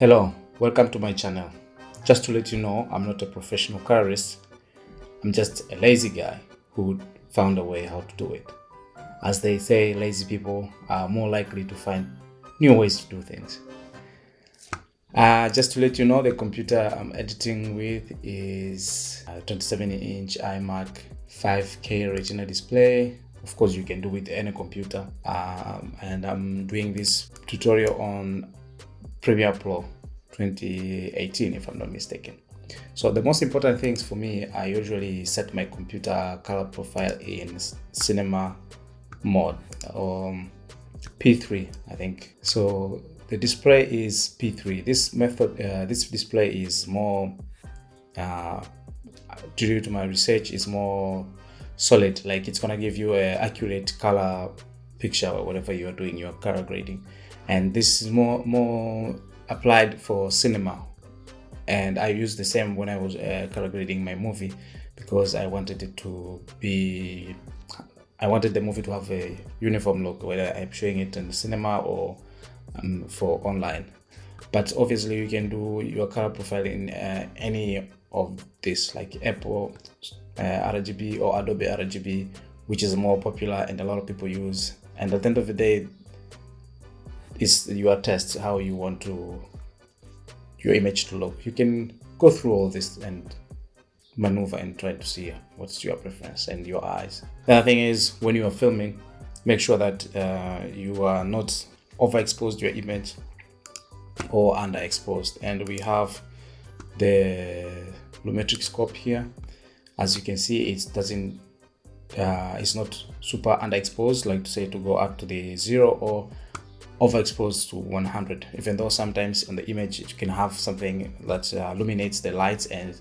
Hello, welcome to my channel. Just to let you know, I'm not a professional colorist. I'm just a lazy guy who found a way how to do it. As they say, lazy people are more likely to find new ways to do things. Just to let you know, the computer I'm editing with is a 27-inch iMac 5K Retina display. Of course, you can do with any computer. And I'm doing this tutorial on Premiere Pro 2018, if I'm not mistaken. So the most important things for me, I usually set my computer color profile in cinema mode, or P3, I think. So the display is P3. This display is more, due to my research, is more solid. Like it's gonna give you an accurate color picture or whatever you are doing your color grading, and this is more applied for cinema. And I used the same when I was color grading my movie, because I wanted the movie to have a uniform look, whether I'm showing it in the cinema or for online. But obviously you can do your color profile in any of this, like Apple RGB or Adobe RGB, which is more popular and a lot of people use. And at the end of the day, it's your test how you want your image to look. You can go through all this and maneuver and try to see what's your preference and your eyes. The other thing is, when you are filming, make sure that you are not overexposed your image or underexposed. And we have the lumetric scope here. As you can see, it doesn't it's not super underexposed, like to say to go up to the 0 or overexposed to 100, even though sometimes on the image you can have something that illuminates the lights and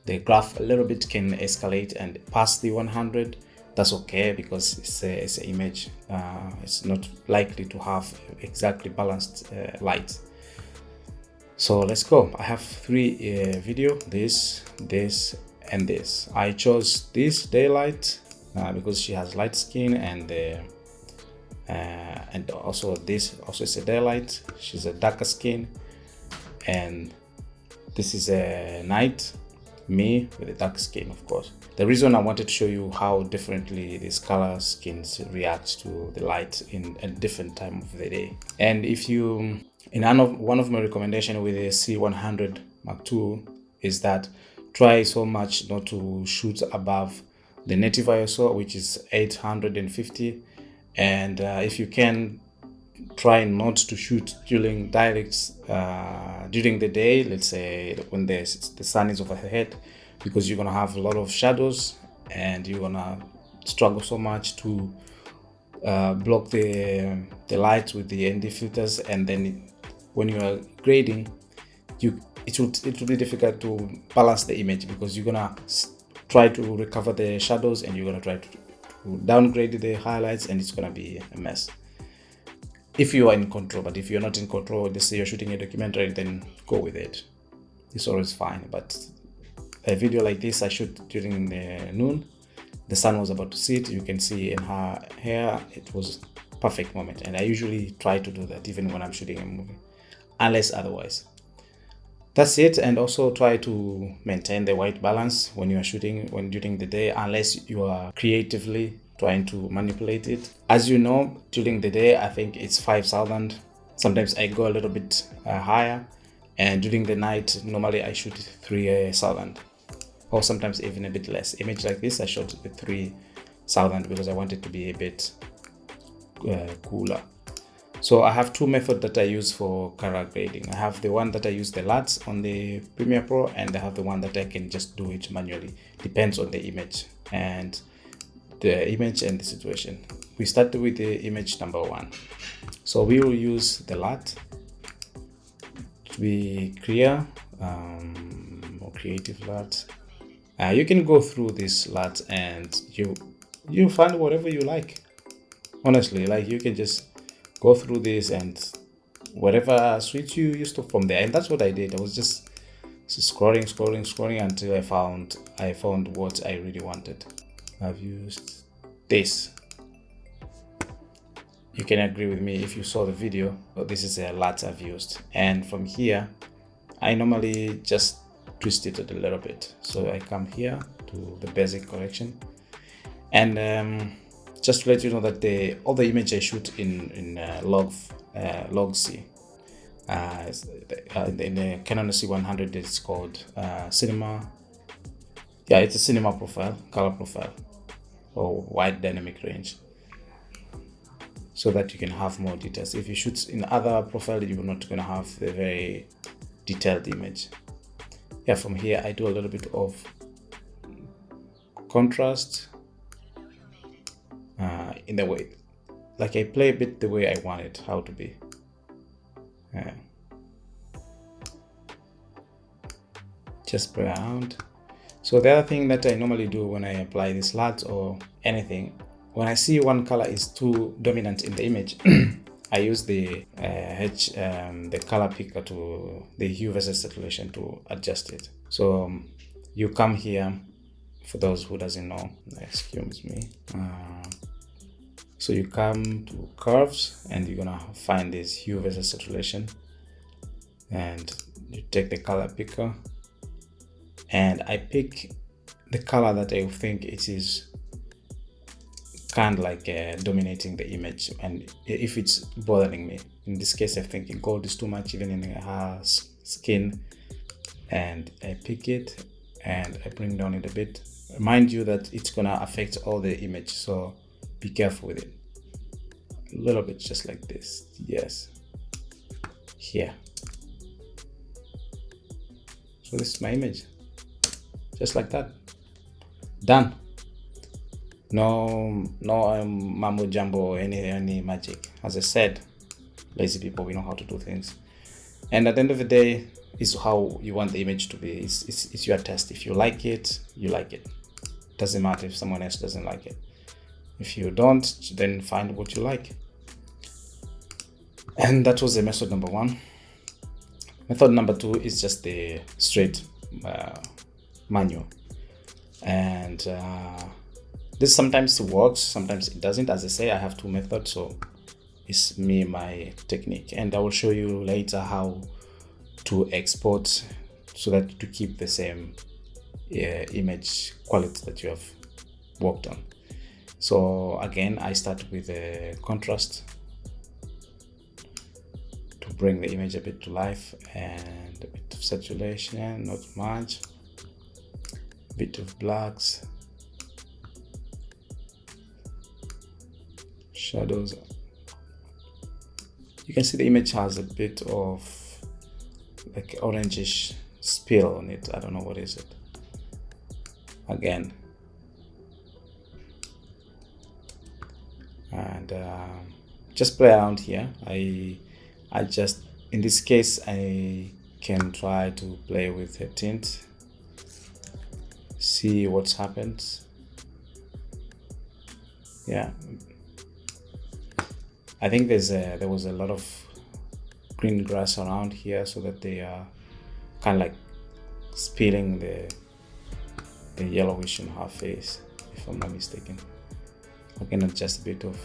the graph a little bit can escalate and pass the 100. That's okay, because it's an image. It's not likely to have exactly balanced light. So let's go. I have three video, this, and this. I chose this daylight because she has light skin, and also this also is a daylight. She's a darker skin, and this is a night, me with a dark skin, of course. The reason I wanted to show you how differently these color skins react to the light in a different time of the day. And if you, in one of my recommendations with the C100 Mark II is that try so much not to shoot above the native ISO, which is 850. And if you can, try not to shoot during directs during the day, let's say when the sun is overhead, because you're gonna have a lot of shadows and you're gonna struggle so much to block the light with the ND filters. And then when you are grading, it will be difficult to balance the image, because you're gonna try to recover the shadows and you're gonna try to downgrade the highlights, and it's gonna be a mess if you are in control. But if you're not in control, let's say you're shooting a documentary, then go with it. It's always fine. But a video like this I shoot during the noon, the sun was about to set. You can see in her hair, it was perfect moment. And I usually try to do that even when I'm shooting a movie, unless otherwise. That's it. And also try to maintain the white balance when you are shooting during the day, unless you are creatively trying to manipulate it. As you know, during the day I think it's 5,000. Sometimes I go a little bit higher, and during the night normally I shoot 3,000, or sometimes even a bit less. Image like this I shot with 3,000 because I want it to be a bit cooler. So I have two methods that I use for color grading. I have the one that I use the LUTs on the Premiere Pro, and I have the one that I can just do it manually. Depends on the image and the situation. We start with the image number 1. So we will use the LUT to be clear, or creative LUT. You can go through this LUT and you find whatever you like. Honestly, like you can just go through this and whatever suits you use to from there. And that's what I did. I was just scrolling until I found what I really wanted. I've used this. you can agree with me if you saw the video. But this is a LUT I've used, and from here I normally just twist it a little bit. So I come here to the basic correction, and just to let you know that all the image I shoot in log C. In the Canon C100, it's called cinema. Yeah, it's a cinema profile, color profile, or wide dynamic range, so that you can have more details. If you shoot in other profile, you're not going to have a very detailed image. Yeah, from here I do a little bit of contrast in the way, like I play a bit the way I want it how to be. Just play around. So the other thing that I normally do when I apply this LUT or anything, when I see one color is too dominant in the image, I use the color picker, to the hue versus saturation, to adjust it. So you come here, for those who doesn't know, excuse me. So you come to curves and you're gonna find this hue versus saturation, and you take the color picker, and I pick the color that I think it is kind of like dominating the image, and if it's bothering me. In this case, I think gold is too much even in her skin, and I pick it and I bring down it a bit. Mind you that it's gonna affect all the image, so be careful with it. A little bit, just like this. Yes, here. So this is my image, just like that. Done. No mambo jumbo or any magic. As I said, lazy people, we know how to do things, and at the end of the day, is how you want the image to be. It's your taste. If you like it, you like it. Doesn't matter if someone else doesn't like it. If you don't, then find what you like. And that was the method number one. Method number two is just the straight manual, and this sometimes works, sometimes it doesn't. As I say, I have two methods, so it's my technique, and I will show you later how to export so that to keep the same image quality that you have worked on. So again, I start with the contrast to bring the image a bit to life, and a bit of saturation, not much, a bit of blacks, shadows. You can see the image has a bit of like orangish spill on it. I don't know what is it. Again, and just play around here. I just, in this case, I can try to play with a tint, see what's happened. Yeah, I think there was a lot of green grass around here, so that they are kind of like spilling the yellowish in her face, if I'm not mistaken. I can adjust a bit of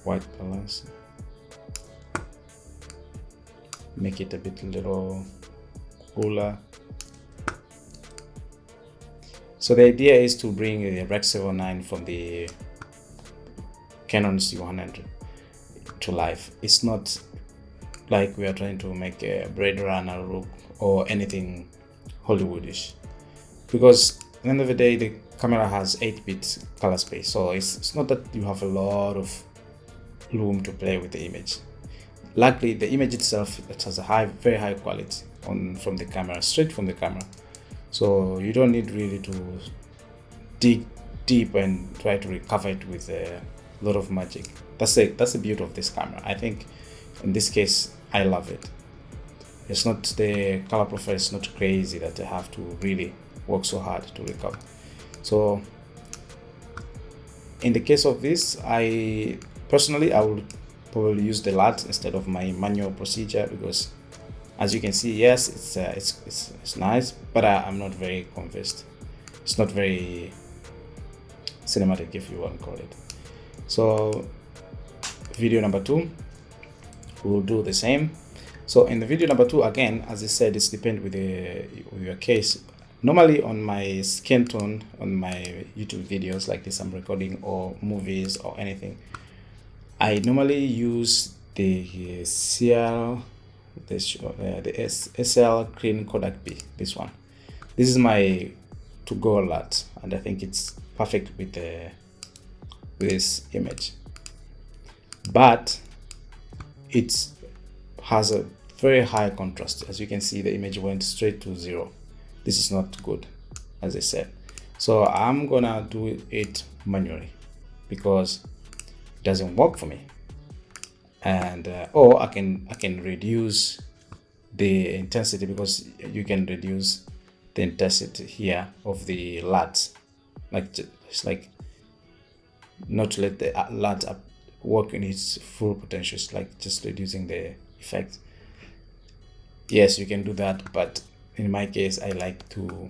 white balance, make it a bit little cooler. So the idea is to bring the Rec 79 from the Canon C100 to life. It's not like we are trying to make a Blade Runner look or anything Hollywoodish, because at the end of the day, the camera has 8-bit color space, so it's not that you have a lot of room to play with the image. Luckily, the image itself, it has a very high quality from the camera, straight from the camera, so you don't need really to dig deep and try to recover it with a lot of magic. That's the beauty of this camera. I think in this case, I love it. It's not, the color profile is not crazy that I have to really work so hard to recover. So in the case of this, I personally will probably use the LUT instead of my manual procedure, because as you can see, yes, it's nice, but I'm not very convinced. It's not very cinematic, if you want to call it. So video number 2, we'll do the same. So in the video number 2, again, as I said, it's depend with your case. Normally on my skin tone on my YouTube videos like this I'm recording, or movies or anything, I normally use the SL Clean Kodak B, this one. This is my to-go alert, and I think it's perfect with this image. But it has a very high contrast. As you can see, the image went straight to 0. This is not good, as I said. So I'm gonna do it manually because it doesn't work for me. And or I can reduce the intensity, because you can reduce the intensity here of the LUTs, like just like not to let the LUT work in its full potential. It's like just reducing the effect. Yes, you can do that, but in my case I like to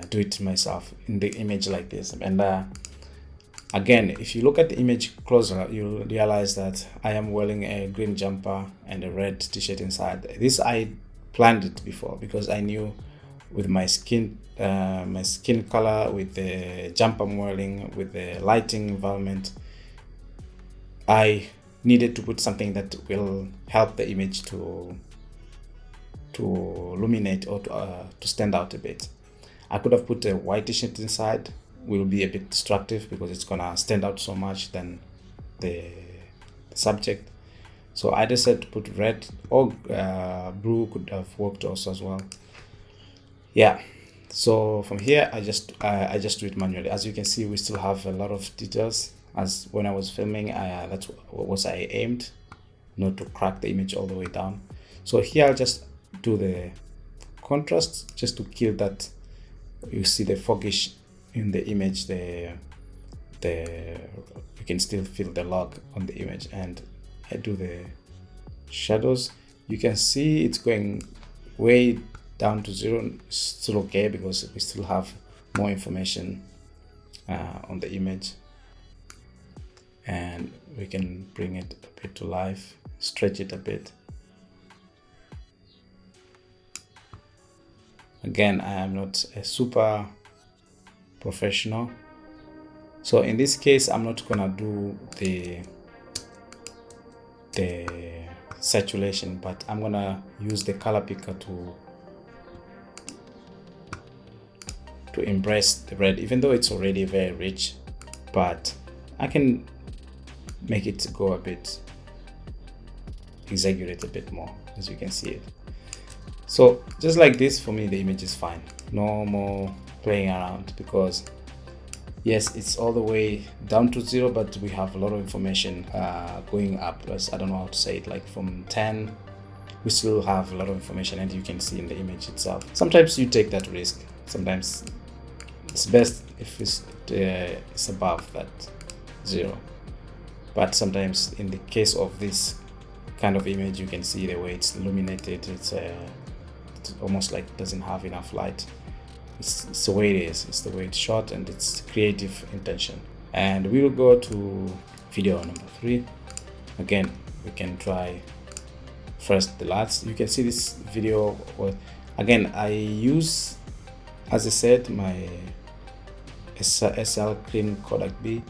do it myself in the image like this. And again, if you look at the image closer, you'll realize that I am wearing a green jumper and a red t-shirt inside. This I planned it before because I knew with my skin color, with the jumper I'm wearing, with the lighting environment, I needed to put something that will help the image to illuminate or to stand out a bit. I could have put a white t-shirt inside, will be a bit destructive because it's gonna stand out so much than the subject. So I decided to put red, or blue could have worked also as well. Yeah, so from here I just do it manually. As you can see, we still have a lot of details. As when I was filming, that's what was I aimed, not to crack the image all the way down. So here I'll just do the contrast just to kill that. You see the foggish in the image, you can still feel the log on the image. And I do the shadows. You can see it's going way down to 0. It's still okay because we still have more information on the image, and we can bring it a bit to life, stretch it a bit. Again, I am not a super professional, so in this case I'm not gonna do the saturation, but I'm gonna use the color picker to embrace the red, even though it's already very rich, but I can make it go a bit, exaggerate a bit more, as you can see it. So just like this, for me the image is fine, no more playing around, because yes, it's all the way down to 0, but we have a lot of information going up. I don't know how to say it, like from 10 we still have a lot of information, and you can see in the image itself. Sometimes you take that risk, sometimes it's best if it's above that 0, but sometimes in the case of this kind of image, you can see the way it's illuminated, it's almost like it doesn't have enough light. It's the way it is, it's the way it's shot, and it's creative intention. And we will go to video number 3. Again, we can try first the LUTs. You can see this video, again I use, as I said, my SL Clean Kodak B.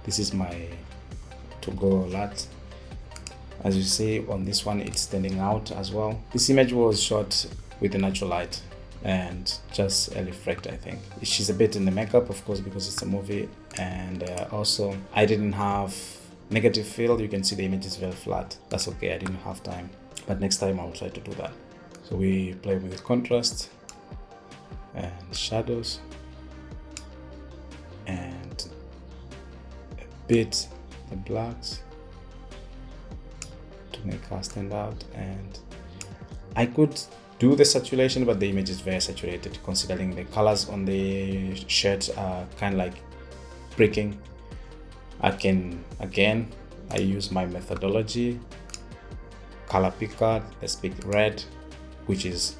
This is my to-go LUT. As you see on this one, it's standing out as well. This image was shot with the natural light and just a reflector. I think she's a bit in the makeup, of course, because it's a movie, and also I didn't have negative field. You can see the image is very flat. That's okay, I didn't have time, but next time I'll try to do that. So we play with the contrast and shadows and a bit the blacks to make her stand out. And I could do the saturation, but the image is very saturated considering the colors on the shirt are kind of like breaking. I use my methodology, color picker, let's pick red, which is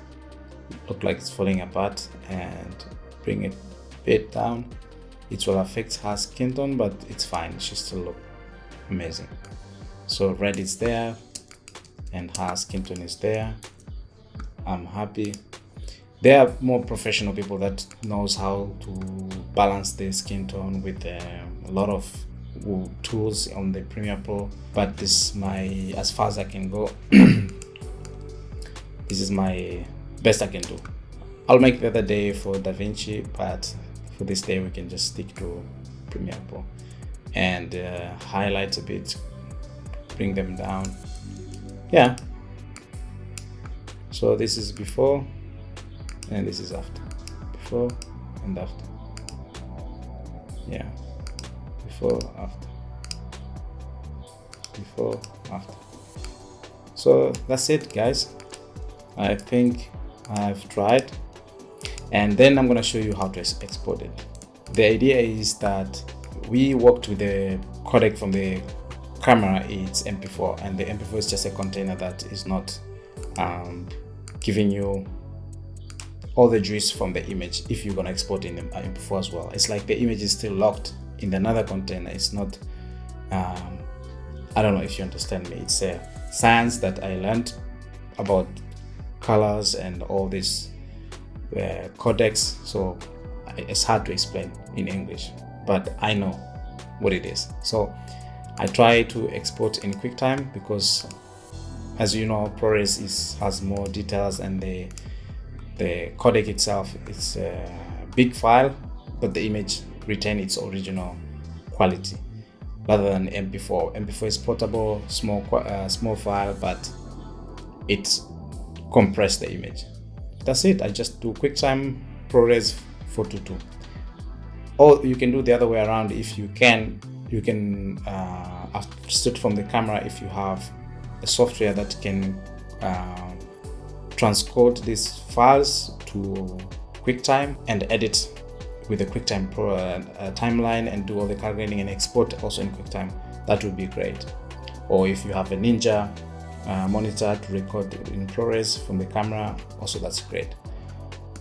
look like it's falling apart, and bring it a bit down. it will affect her skin tone, but it's fine. She still look amazing. So red is there and her skin tone is there. I'm happy. There are more professional people that knows how to balance the skin tone with a lot of tools on the Premiere Pro, but this is my, as far as I can go. This is my best I can do. I'll make the other day for DaVinci, but for this day we can just stick to Premiere Pro and highlight a bit, bring them down. Yeah, so this is before and this is after. Before and after. Yeah, before, after, before, after. So that's it, guys. I think I've tried, and then I'm going to show you how to export it. The idea is that we worked with the codec from the camera. It's MP4, and the MP4 is just a container that is not giving you all the juice from the image. If you're going to export in MP4 as well, it's like the image is still locked in another container. It's not I don't know if you understand me. It's a science that I learned about colors and all these codecs, so it's hard to explain in English, but I know what it is. So I try to export in QuickTime because, as you know, ProRes has more details, and the codec itself, it's a big file, but the image retain its original quality rather than MP4. MP4 is portable, small file, but it compress the image. That's it. I just do QuickTime ProRes 422. Or you can do the other way around. If you can start from the camera. If you have a software that can transcode these files to QuickTime and edit with the QuickTime Pro timeline and do all the color grading and export also in QuickTime, that would be great. Or if you have a Ninja monitor to record in ProRes from the camera, also that's great.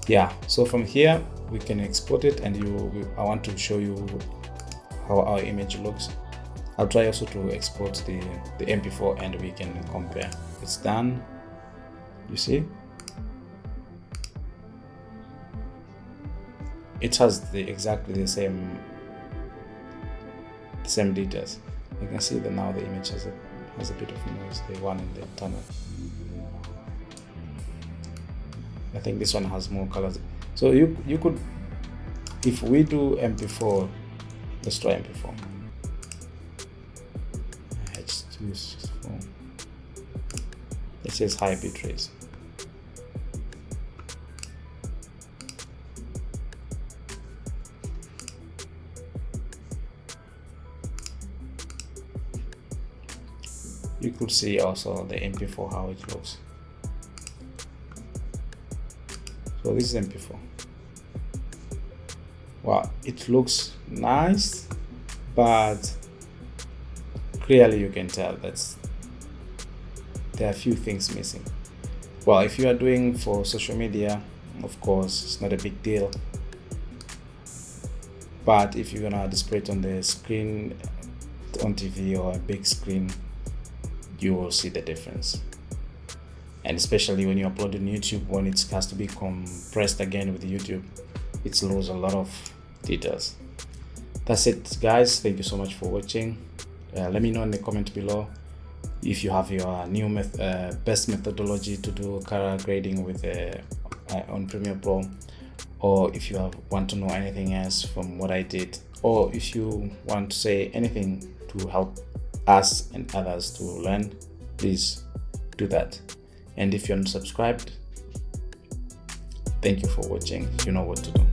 Yeah, so from here we can export it, and I want to show you how our image looks. I'll try also to export the MP4 and we can compare. It's done. You see, it has exactly the same details. You can see that now the image has a bit of noise, the one in the tunnel. I think this one has more colors. So you could, if we do MP4, let's try MP4. H264. It says high bit rates. You could see also the MP4 how it looks. So this is MP4. Wow, it looks nice, but clearly you can tell that there are a few things missing. Well, if you are doing for social media, of course, it's not a big deal. But if you're gonna display it on the screen, on TV or a big screen, you will see the difference. And especially when you upload on YouTube, when it has to be compressed again with YouTube, it loses a lot of details. That's it, guys. Thank you so much for watching. Let me know in the comment below if you have your new best methodology to do color grading with on Premiere Pro, or if you want to know anything else from what I did, or if you want to say anything to help us and others to learn, please do that. And if you're not subscribed, thank you for watching. You know what to do.